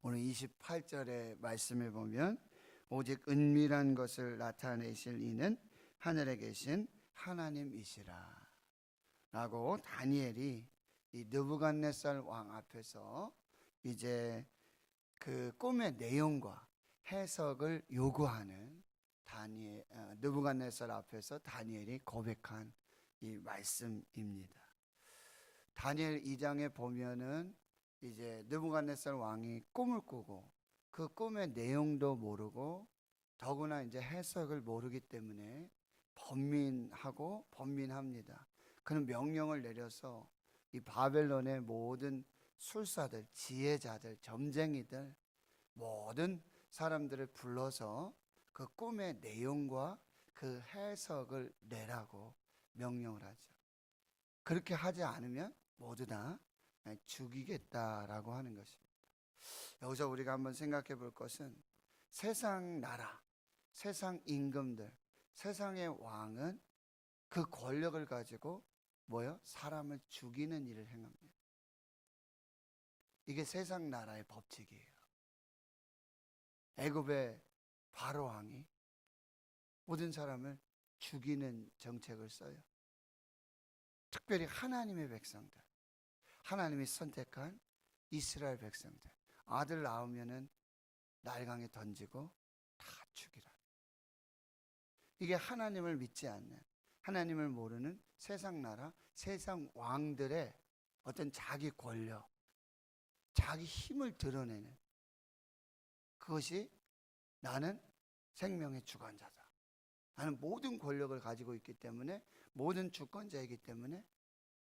오늘 28절의 말씀에 보면 오직 은밀한 것을 나타내실 이는 하늘에 계신 하나님이시라 라고 다니엘이 이 느부갓네살 왕 앞에서 이제 그 꿈의 내용과 해석을 요구하는 느부갓네살 앞에서 다니엘이 고백한 이 말씀입니다. 다니엘 2장에 보면은 이제 느부갓네살 왕이 꿈을 꾸고 그 꿈의 내용도 모르고 더구나 이제 해석을 모르기 때문에 번민합니다. 그는 명령을 내려서 이 바벨론의 모든 술사들, 지혜자들, 점쟁이들 모든 사람들을 불러서 그 꿈의 내용과 그 해석을 내라고 명령을 하죠. 그렇게 하지 않으면 모두 다 죽이겠다라고 하는 것입니다. 여기서 우리가 한번 생각해 볼 것은 세상 나라, 세상 임금들, 세상의 왕은 그 권력을 가지고 사람을 죽이는 일을 행합니다. 이게 세상 나라의 법칙이에요. 애굽의 바로 왕이 모든 사람을 죽이는 정책을 써요. 특별히 하나님의 백성들, 하나님이 선택한 이스라엘 백성들, 아들 낳으면은 날강에 던지고 다 죽이라. 이게 하나님을 믿지 않는, 하나님을 모르는 세상 나라, 세상 왕들의 어떤 자기 권력, 자기 힘을 드러내는, 그것이 나는 생명의 주관자다, 나는 모든 권력을 가지고 있기 때문에, 모든 주권자이기 때문에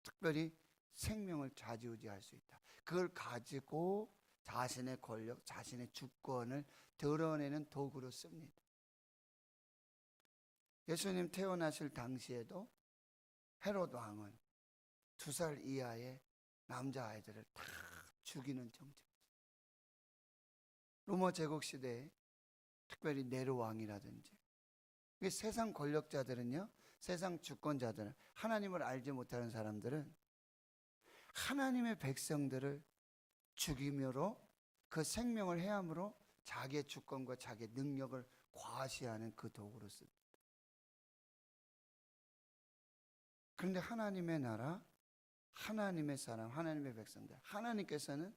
특별히 생명을 좌지우지할 수 있다. 그걸 가지고 자신의 권력, 자신의 주권을 드러내는 도구로 씁니다. 예수님 태어나실 당시에도 헤롯 왕은 2살 이하의 남자아이들을 다 죽이는 정책. 로마 제국 시대에 특별히 네로 왕이라든지, 세상 권력자들은요, 세상 주권자들은, 하나님을 알지 못하는 사람들은 하나님의 백성들을 죽임으로, 그 생명을 해함으로 자기의 주권과 자기의 능력을 과시하는 그 도구로 씁니다. 그런데 하나님의 나라, 하나님의 사람, 하나님의 백성들, 하나님께서는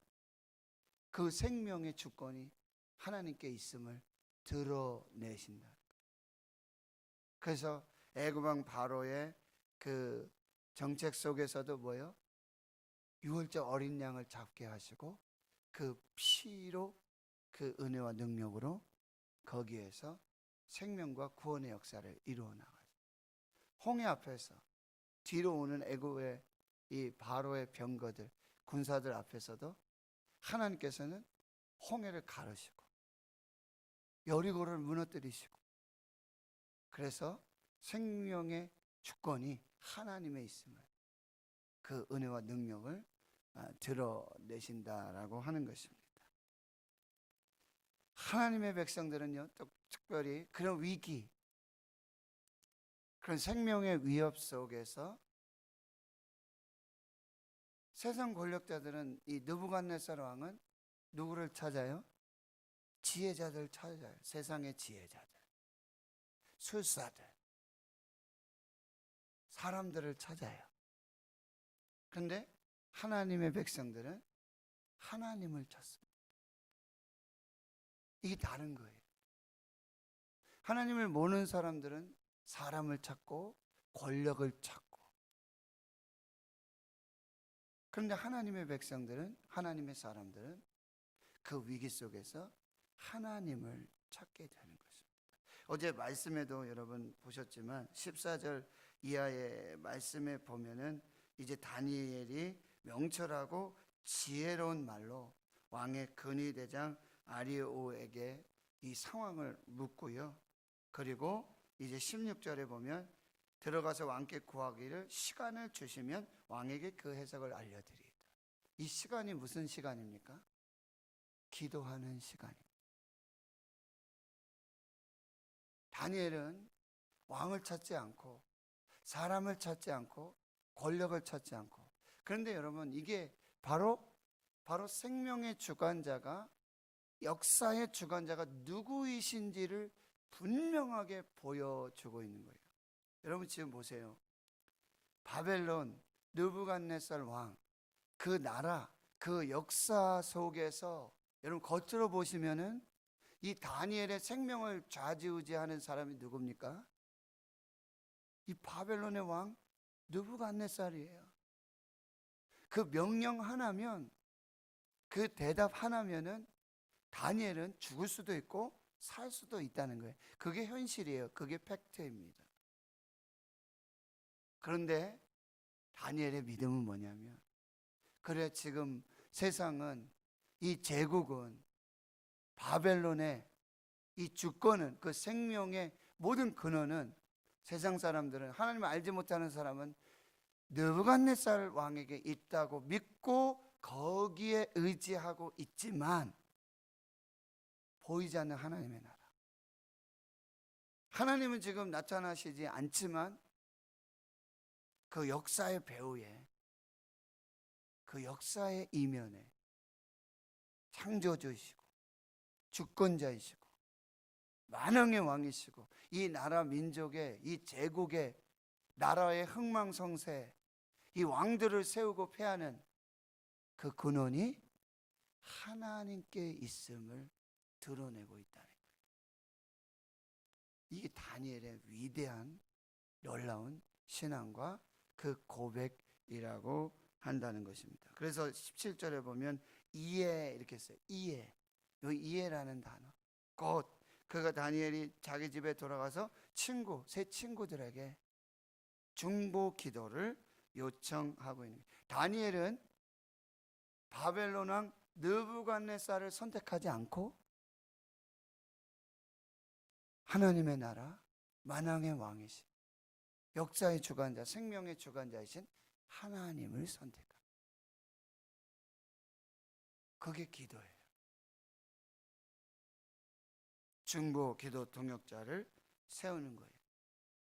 그 생명의 주권이 하나님께 있음을 드러내신다. 그래서 애굽 왕 바로의 그 정책 속에서도 유월절 어린 양을 잡게 하시고 그 피로, 그 은혜와 능력으로 거기에서 생명과 구원의 역사를 이루어 나가죠. 홍해 앞에서 뒤로 오는 애굽의 이 바로의 병거들, 군사들 앞에서도 하나님께서는 홍해를 가르시고 여리고를 무너뜨리시고, 그래서 생명의 주권이 하나님에 있음을, 그 은혜와 능력을 드러내신다라고 하는 것입니다. 하나님의 백성들은요, 또 특별히 그런 위기, 그런 생명의 위협 속에서 세상 권력자들은, 이 느부갓네살 왕은 누구를 찾아요? 지혜자들 찾아요. 세상의 지혜자들, 술사들, 사람들을 찾아요. 그런데 하나님의 백성들은 하나님을 찾습니다. 이게 다른 거예요. 하나님을 모르는 사람들은 사람을 찾고 권력을 찾고, 그런데 하나님의 백성들은, 하나님의 사람들은 그 위기 속에서 하나님을 찾게 되는 것입니다. 어제 말씀에도 여러분 보셨지만 14절 이하의 말씀에 보면은 이제 다니엘이 명철하고 지혜로운 말로 왕의 근위대장 아리오에게 이 상황을 묻고요. 그리고 이제 16절에 보면 들어가서 왕께 구하기를 시간을 주시면 왕에게 그 해석을 알려드리이다. 이 시간이 무슨 시간입니까? 기도하는 시간입니다. 다니엘은 왕을 찾지 않고, 사람을 찾지 않고, 권력을 찾지 않고, 그런데 여러분, 이게 바로 생명의 주관자가 역사의 주관자가 누구이신지를 분명하게 보여주고 있는 거예요. 여러분 지금 보세요. 바벨론 느부갓네살 왕, 그 나라, 그 역사 속에서 여러분 겉으로 보시면은 이 다니엘의 생명을 좌지우지하는 사람이 누굽니까? 이 바벨론의 왕 느부갓네살이에요. 그 명령 하나면, 그 대답 하나면은 다니엘은 죽을 수도 있고 살 수도 있다는 거예요. 그게 현실이에요. 그게 팩트입니다. 그런데 다니엘의 믿음은 뭐냐면, 그래 지금 세상은, 이 제국은, 바벨론의 이 주권은, 그 생명의 모든 근원은, 세상 사람들은, 하나님을 알지 못하는 사람은 느부갓네살 왕에게 있다고 믿고 거기에 의지하고 있지만, 보이지 않는 하나님의 나라, 하나님은 지금 나타나시지 않지만 그 역사의 배후에, 그 역사의 이면에 창조주이시고 주권자이시고 만왕의 왕이시고 이 나라 민족의, 이 제국의, 나라의 흥망성쇠, 이 왕들을 세우고 패하는 그 근원이 하나님께 있음을 드러내고 있다는 거예요. 이게 다니엘의 위대한 놀라운 신앙과 그 고백이라고 한다는 것입니다. 그래서 17절에 보면 이에 이렇게 써요. 이에. 이 이에라는 단어. 곧 그가 다니엘이 자기 집에 돌아가서 새 친구들에게 중보 기도를 요청하고 있는 거예요. 다니엘은 바벨론 왕 느부갓네살을 선택하지 않고 하나님의 나라, 만왕의 왕이신, 역사의 주관자, 생명의 주관자이신 하나님을 선택합니다. 그게 기도예요. 중보 기도 동역자를 세우는 거예요.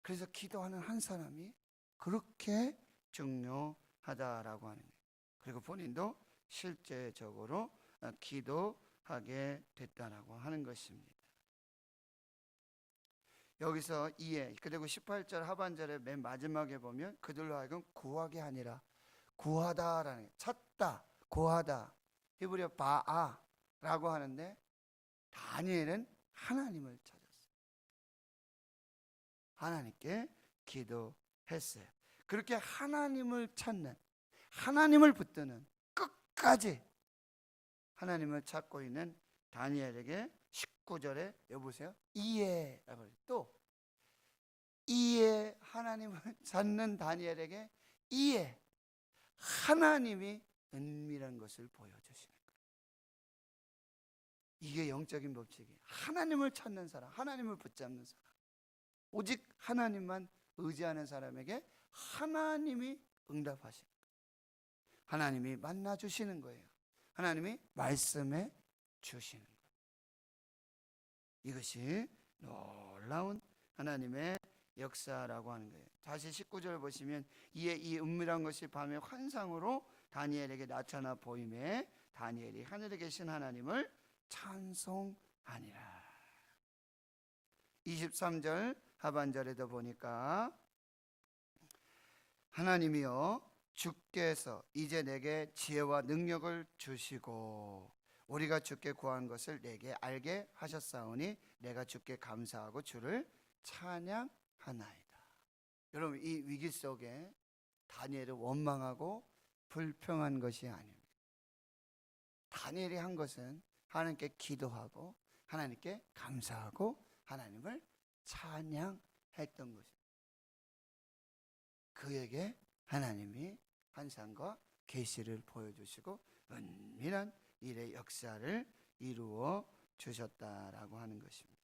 그래서 기도하는 한 사람이 그렇게 중요하다라고 하는 거예요. 그리고 본인도 실제적으로 기도하게 됐다라고 하는 것입니다. 여기서 이에, 그리고 18절 하반절의 맨 마지막에 보면 그들로 하여금 구하게 아니라, 구하다라는, 찾다, 구하다, 히브리어 바아라고 하는데, 다니엘은 하나님을 찾았어요. 하나님께 기도했어요. 그렇게 하나님을 찾는, 하나님을 붙드는, 끝까지 하나님을 찾고 있는 다니엘에게 19절에 여보세요? 이에라고, 또 이에 하나님을 찾는 다니엘에게 이에 하나님이 은밀한 것을 보여주시는 거예요. 이게 영적인 법칙이에요. 하나님을 찾는 사람, 하나님을 붙잡는 사람, 오직 하나님만 의지하는 사람에게 하나님이 응답하시는 거예요. 하나님이 만나주시는 거예요. 하나님이 말씀해 주시는 거예요. 이것이 놀라운 하나님의 역사라고 하는 거예요. 다시 19절 보시면 이에 이 은밀한 것이 밤의 환상으로 다니엘에게 나타나 보임에 다니엘이 하늘에 계신 하나님을 찬송하니라. 23절 하반절에도 보니까 하나님이여 주께서 이제 내게 지혜와 능력을 주시고 우리가 주께 구한 것을 내게 알게 하셨사오니 내가 주께 감사하고 주를 찬양하나이다. 여러분, 이 위기 속에 다니엘은 원망하고 불평한 것이 아닙니다. 다니엘이 한 것은 하나님께 기도하고 하나님께 감사하고 하나님을 찬양했던 것입니다. 그에게 하나님이 환상과 계시를 보여주시고 은밀한 일의 역사를 이루어 주셨다라고 하는 것입니다.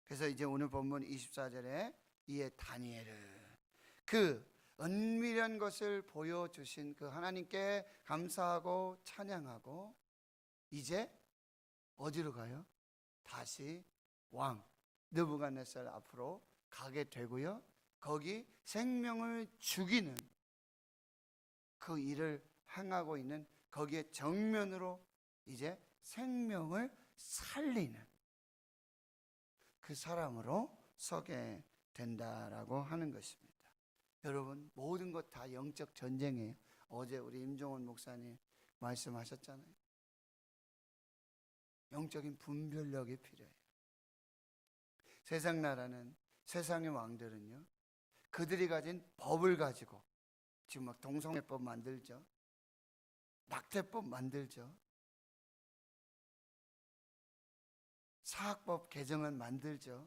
그래서 이제 오늘 본문 24절에 이에 다니엘은 그 은밀한 것을 보여주신 그 하나님께 감사하고 찬양하고 이제 어디로 가요? 다시 왕 느부갓네살 앞으로 가게 되고요. 거기 생명을 죽이는 그 일을 행하고 있는 거기에 정면으로 이제 생명을 살리는 그 사람으로 서게 된다라고 하는 것입니다. 여러분, 모든 것 다 영적 전쟁이에요. 어제 우리 임종원 목사님 말씀하셨잖아요. 영적인 분별력이 필요해요. 세상 나라는, 세상의 왕들은요, 그들이 가진 법을 가지고 지금 막 동성애법 만들죠. 낙태법 만들죠. 사학법 개정안 만들죠.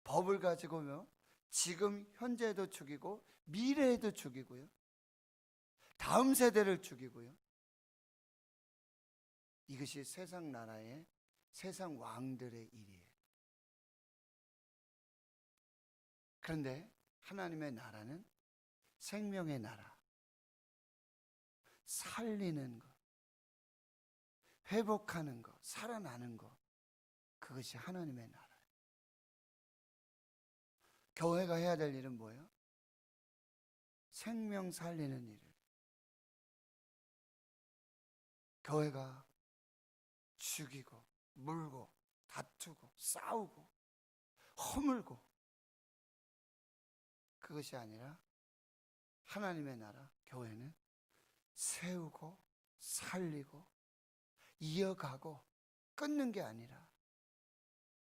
법을 가지고요, 지금 현재에도 죽이고 미래에도 죽이고요, 다음 세대를 죽이고요. 이것이 세상 나라의 세상 왕들의 일이에요. 그런데 하나님의 나라는 생명의 나라, 살리는 것, 회복하는 것, 살아나는 것, 그것이 하나님의 나라예요. 교회가 해야 될 일은 뭐예요? 생명 살리는 일을. 교회가 죽이고 물고 다투고 싸우고 허물고, 그것이 아니라 하나님의 나라 교회는 세우고 살리고 이어가고 끊는 게 아니라,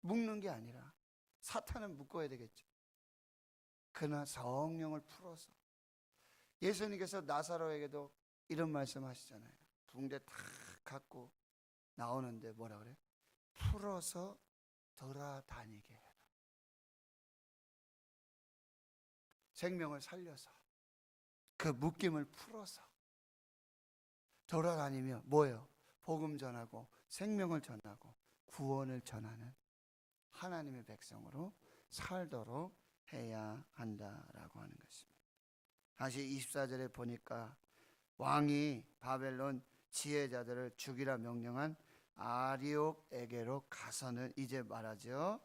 묶는 게 아니라, 사탄은 묶어야 되겠죠. 그러나 성령을 풀어서, 예수님께서 나사로에게도 이런 말씀 하시잖아요. 붕대 탁 갖고 나오는데 뭐라 그래요? 풀어서 돌아다니게 해라. 생명을 살려서 그 묶임을 풀어서 돌아다니며 뭐예요? 복음 전하고 생명을 전하고 구원을 전하는 하나님의 백성으로 살도록 해야 한다라고 하는 것입니다. 다시 24절에 보니까 왕이 바벨론 지혜자들을 죽이라 명령한 아리옥에게로 가서는 이제 말하죠.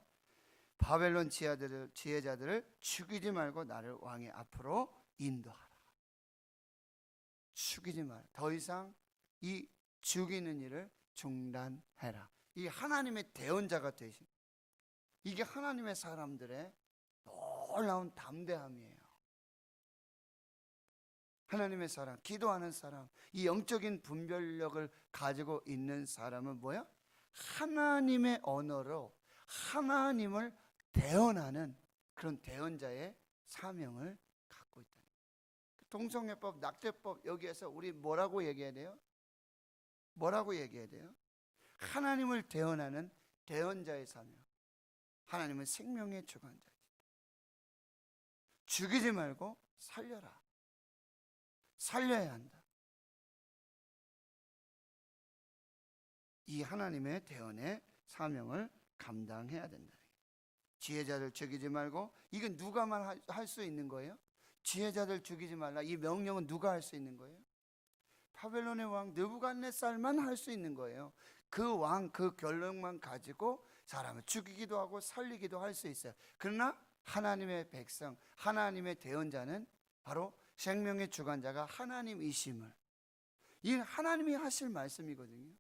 바벨론 지혜자들을 죽이지 말고 나를 왕의 앞으로 인도하라. 죽이지 마라. 더 이상 이 죽이는 일을 중단해라. 이 하나님의 대언자가 되신, 이게 하나님의 사람들의 놀라운 담대함이에요. 하나님의 사람, 기도하는 사람, 이 영적인 분별력을 가지고 있는 사람은 뭐야? 하나님의 언어로 하나님을 대언하는 그런 대언자의 사명을 갖고 있다. 동성애법, 낙태법, 여기에서 우리 뭐라고 얘기해야 돼요? 뭐라고 얘기해야 돼요? 하나님을 대언하는 대언자의 사명. 하나님은 생명의 주관자이다. 죽이지 말고 살려라. 살려야 한다. 이 하나님의 대언의 사명을 감당해야 된다. 지혜자들 죽이지 말고, 이건 누가만 할 수 있는 거예요? 지혜자들 죽이지 말라, 이 명령은 누가 할 수 있는 거예요? 바벨론의 왕 느부갓네살만 할 수 있는 거예요. 그 왕, 그 결론만 가지고 사람을 죽이기도 하고 살리기도 할 수 있어요. 그러나 하나님의 백성, 하나님의 대언자는 바로 생명의 주관자가 하나님이심을, 이 하나님이 하실 말씀이거든요.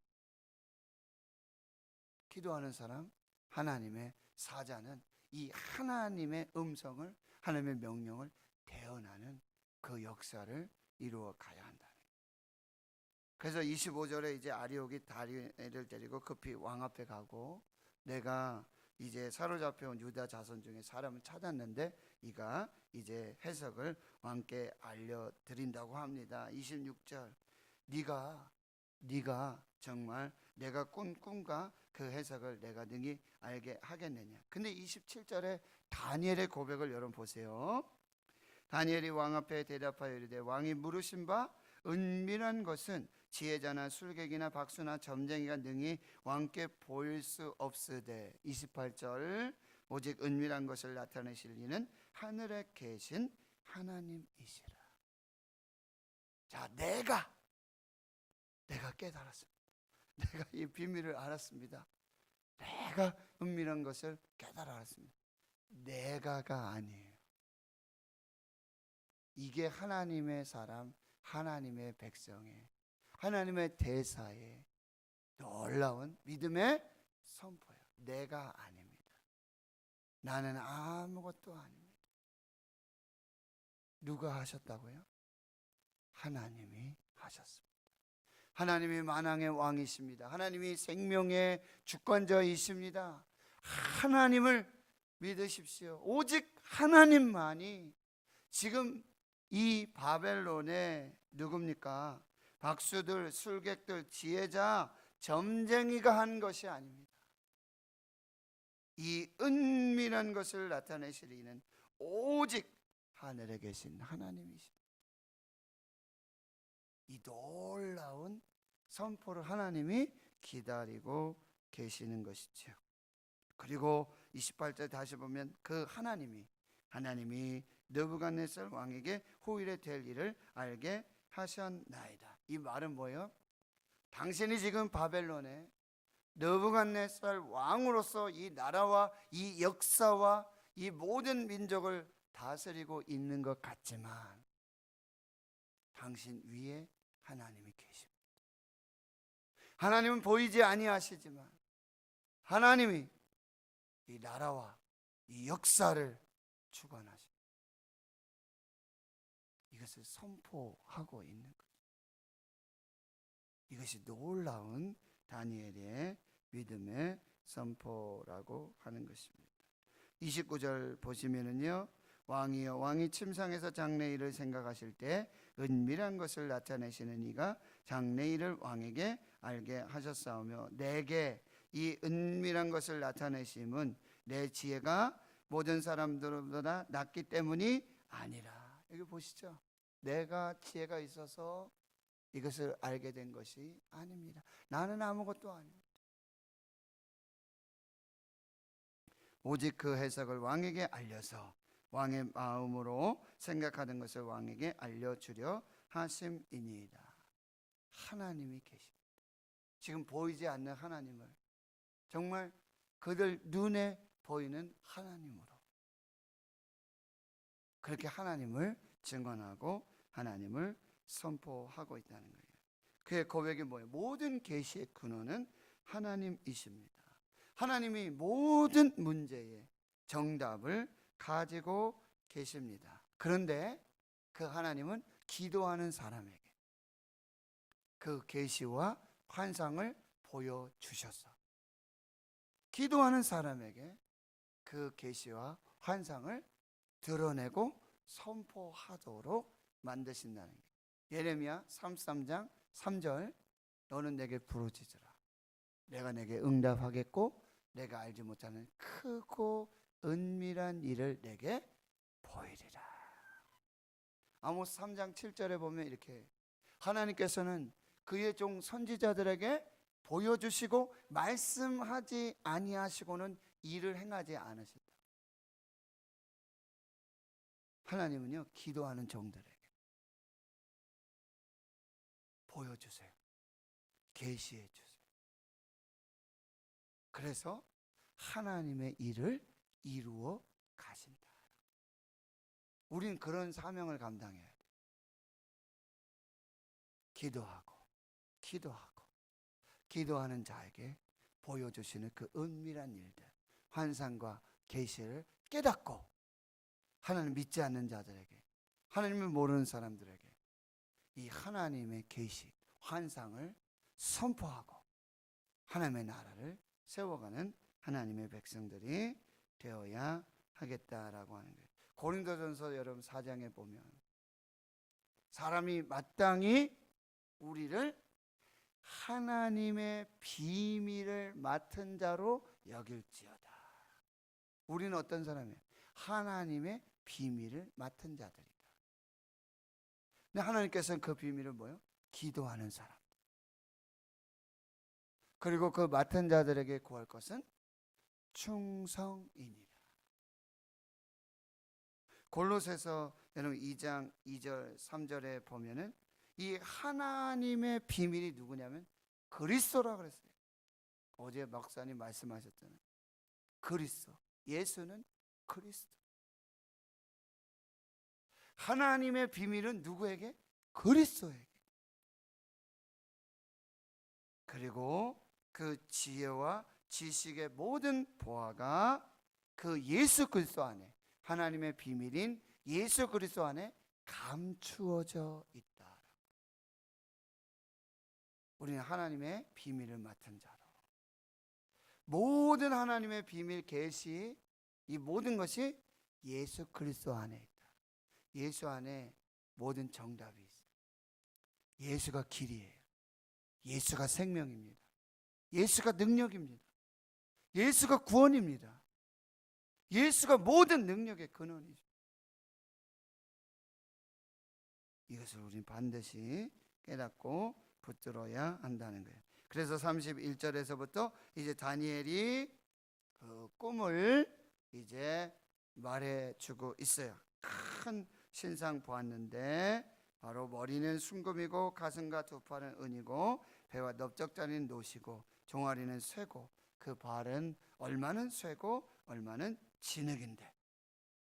기도하는 사람, 하나님의 사자는 이 하나님의 음성을, 하나님의 명령을 대언하는 그 역사를 이루어 가야 한다. 그래서 25절에 이제 아리옥이 다리엘을 데리고 급히 왕 앞에 가고, 내가 이제 사로잡혀온 유다 자손 중에 사람을 찾았는데 이가 이제 해석을 왕께 알려드린다고 합니다. 26절, 네가 정말 내가 꾼 꿈과 그 해석을 내가 능히 알게 하겠느냐. 근데 27절에 다니엘의 고백을 여러분 보세요. 다니엘이 왕 앞에 대답하여 이르되, 왕이 물으신 바 은밀한 것은 지혜자나 술객이나 박수나 점쟁이가 능히 왕께 보일 수 없으되, 28절, 오직 은밀한 것을 나타내실 이는 하늘에 계신 하나님이시라. 자, 내가 깨달았습니다. 내가 이 비밀을 알았습니다. 내가 은밀한 것을 깨달아 알았습니다. 내가가 아니에요. 이게 하나님의 사람, 하나님의 백성의 하나님의 대사에 놀라운 믿음의 선포예요. 내가 아닙니다. 나는 아무것도 아닙니다. 누가 하셨다고요? 하나님이 하셨습니다. 하나님이 만왕의 왕이십니다. 하나님이 생명의 주권자이십니다. 하나님을 믿으십시오. 오직 하나님만이. 지금 이 바벨론에 누굽니까? 박수들, 술객들, 지혜자, 점쟁이가 한 것이 아닙니다. 이 은밀한 것을 나타내실 이는 오직 하늘에 계신 하나님이십니다. 이 놀라운 선포를 하나님이 기다리고 계시는 것이죠. 그리고 28절 다시 보면 그 하나님이 느부갓네살 왕에게 후일에 될 일을 알게 하셨나이다. 이 말은 뭐예요? 당신이 지금 바벨론에 느부갓네살 왕으로서 이 나라와 이 역사와 이 모든 민족을 다스리고 있는 것 같지만 당신 위에 하나님이 계십니다. 하나님은 보이지 아니하시지만 하나님이 이 나라와 이 역사를 주관하십니다. 이것을 선포하고 있는 거죠. 이것이 놀라운 다니엘의 믿음의 선포라고 하는 것입니다. 29절 보시면은요, 왕이여 왕이 침상에서 장래일을 생각하실 때 은밀한 것을 나타내시는 이가 장래일을 왕에게 알게 하셨사오며 내게 이 은밀한 것을 나타내심은 내 지혜가 모든 사람들보다 낫기 때문이 아니라. 여기 보시죠. 내가 지혜가 있어서 이것을 알게 된 것이 아닙니다. 나는 아무것도 아닙니다. 오직 그 해석을 왕에게 알려서 왕의 마음으로 생각하는 것을 왕에게 알려주려 하심이니이다. 하나님이 계십니다. 지금 보이지 않는 하나님을 정말 그들 눈에 보이는 하나님으로 그렇게 하나님을 증언하고 하나님을 선포하고 있다는 거예요. 그의 고백이 뭐예요? 모든 계시의 근원은 하나님이십니다. 하나님이 모든 문제의 정답을 가지고 계십니다. 그런데 그 하나님은 기도하는 사람에게 그 계시와 환상을 보여주셔서 기도하는 사람에게 그 계시와 환상을 드러내고 선포하도록 만드신다는 거예요. 예레미야 33장 3절 너는 내게 부르짖으라 내가 내게 응답하겠고 내가 알지 못하는 크고 은밀한 일을 내게 보이리라. 아모스 3장 7절에 보면 이렇게 하나님께서는 그의 종 선지자들에게 보여주시고 말씀하지 아니하시고는 일을 행하지 않으셨다. 하나님은요 기도하는 종들에게 보여주세요. 계시해 주세요. 그래서 하나님의 일을 이루어 가신다. 우린 그런 사명을 감당해야 돼. 기도하는 자에게 보여주시는 그 은밀한 일들, 환상과 계시를 깨닫고 하나님 믿지 않는 자들에게, 하나님을 모르는 사람들에게 이 하나님의 계시, 환상을 선포하고 하나님의 나라를 세워가는 하나님의 백성들이 되어야 하겠다라고 하는 거예요. 고린도전서 여러분 4장에 보면 사람이 마땅히 우리를 하나님의 비밀을 맡은 자로 여길지어다. 우리는 어떤 사람이에요? 하나님의 비밀을 맡은 자들이다. 근데 하나님께서는 그 비밀을 뭐예요? 기도하는 사람. 그리고 그 맡은 자들에게 구할 것은 충성이니라. 골로새서 여러분 2장 2절 3절에 보면은 이 하나님의 비밀이 누구냐면 그리스도라 그랬어요. 어제 목사님 말씀하셨잖아요. 그리스도. 예수는 그리스도. 하나님의 비밀은 누구에게? 그리스도에게. 그리고 그 지혜와 지식의 모든 보화가 그 예수 그리스도 안에, 하나님의 비밀인 예수 그리스도 안에 감추어져 있다. 우리는 하나님의 비밀을 맡은 자로, 모든 하나님의 비밀 계시, 이 모든 것이 예수 그리스도 안에 있다. 예수 안에 모든 정답이 있어요. 예수가 길이에요. 예수가 생명입니다. 예수가 능력입니다. 예수가 구원입니다. 예수가 모든 능력의 근원이죠. 이것을 우리는 반드시 깨닫고 붙들어야 한다는 거예요. 그래서 31절에서부터 이제 다니엘이 그 꿈을 이제 말해주고 있어요. 큰 신상 보았는데 바로 머리는 순금이고 가슴과 두 팔은 은이고 배와 넓적다리는 노시고 종아리는 쇠고 그 발은 얼마는 쇠고 얼마는 진흙인데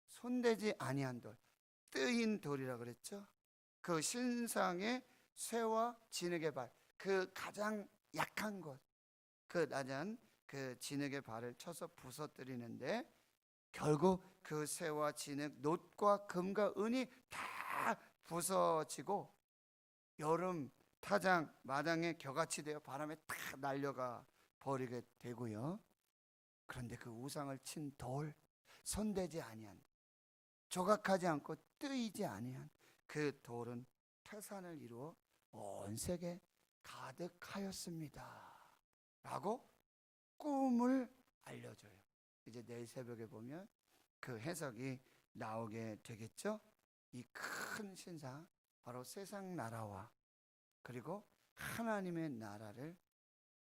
손대지 아니한 돌, 뜨인 돌이라 그랬죠. 그 신상의 쇠와 진흙의 발, 그 가장 약한 것, 그 낮은 그 진흙의 발을 쳐서 부서뜨리는데 결국 그 쇠와 진흙, 놋과 금과 은이 다 부서지고 여름 타장 마당에 겨같이 되어 바람에 탁 날려가 버리게 되고요. 그런데 그 우상을 친 돌, 손대지 아니한, 조각하지 않고 뜨이지 아니한 그 돌은 태산을 이루어 온 세계 가득하였습니다 라고 꿈을 알려줘요. 이제 내일 새벽에 보면 그 해석이 나오게 되겠죠. 이 큰 신상, 바로 세상 나라와 그리고 하나님의 나라를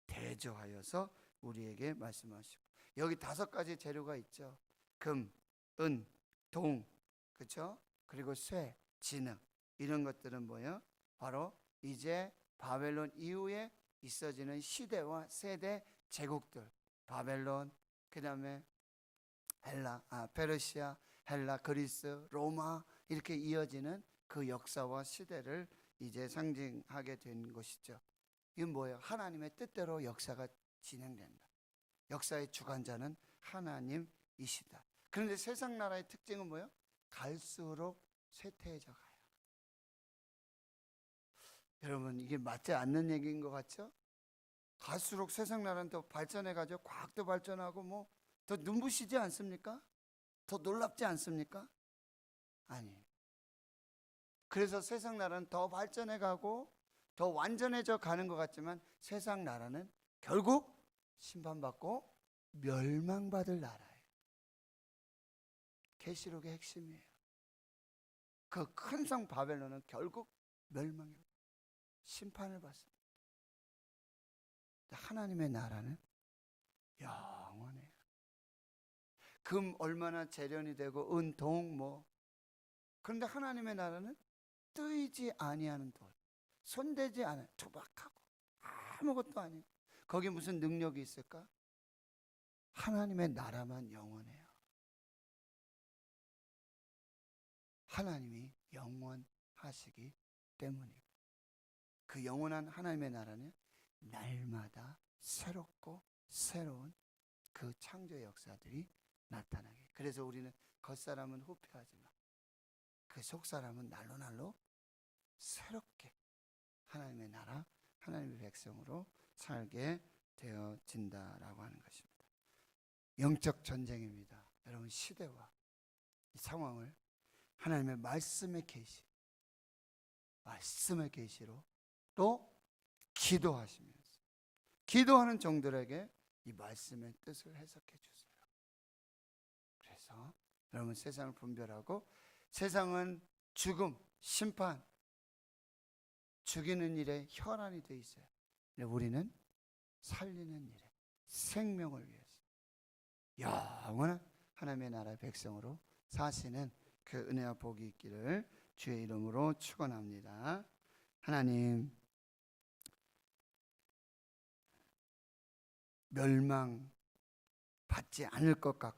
대조하여서 우리에게 말씀하시고, 여기 5가지 재료가 있죠. 금, 은, 동, 그렇죠? 그리고 쇠, 진흙, 이런 것들은 뭐예요? 바로 이제 바벨론 이후에 있어지는 시대와 세대 제국들, 바벨론, 그 다음에 페르시아, 헬라, 그리스, 로마, 이렇게 이어지는 그 역사와 시대를 이제 상징하게 된 것이죠. 이건 뭐예요? 하나님의 뜻대로 역사가 진행된다. 역사의 주관자는 하나님이시다. 그런데 세상 나라의 특징은 뭐예요? 갈수록 쇠퇴해져 가요. 여러분, 이게 맞지 않는 얘기인 것 같죠? 갈수록 세상 나라는 더 발전해가지고 과학도 발전하고 뭐 더 눈부시지 않습니까? 더 놀랍지 않습니까? 아니에요. 그래서 세상 나라는 더 발전해가고 더 완전해져 가는 것 같지만 세상 나라는 결국 심판받고 멸망받을 나라예요. 계시록의 핵심이에요. 그 큰 성 바벨론은 결국 멸망이고 심판을 받습니다. 하나님의 나라는 영원해요. 금 얼마나 재련이 되고 은, 동 뭐, 그런데 하나님의 나라는 뜨이지 아니하는 돌, 손대지 않아요. 투박하고 아무것도 아니고 거기 무슨 능력이 있을까? 하나님의 나라만 영원해요. 하나님이 영원하시기 때문이고, 그 영원한 하나님의 나라는 날마다 새롭고 새로운 그 창조 역사들이 나타나게. 그래서 우리는 겉사람은 후패하지만 그 속사람은 날로 새롭게 하나님의 나라, 하나님의 백성으로 살게 되어진다라고 하는 것입니다. 영적 전쟁입니다. 여러분, 시대와 이 상황을 하나님의 말씀의 계시, 말씀의 계시로 또 기도하시면서, 기도하는 종들에게 이 말씀의 뜻을 해석해 주세요. 그래서 여러분, 세상을 분별하고, 세상은 죽음, 심판, 죽이는 일에 혈안이 되어 있어요. 우리는 살리는 일에, 생명을 위해서 영원한 하나님의 나라의 백성으로 사시는 그 은혜와 복이 있기를 주의 이름으로 축원합니다. 하나님, 멸망 받지 않을 것 같고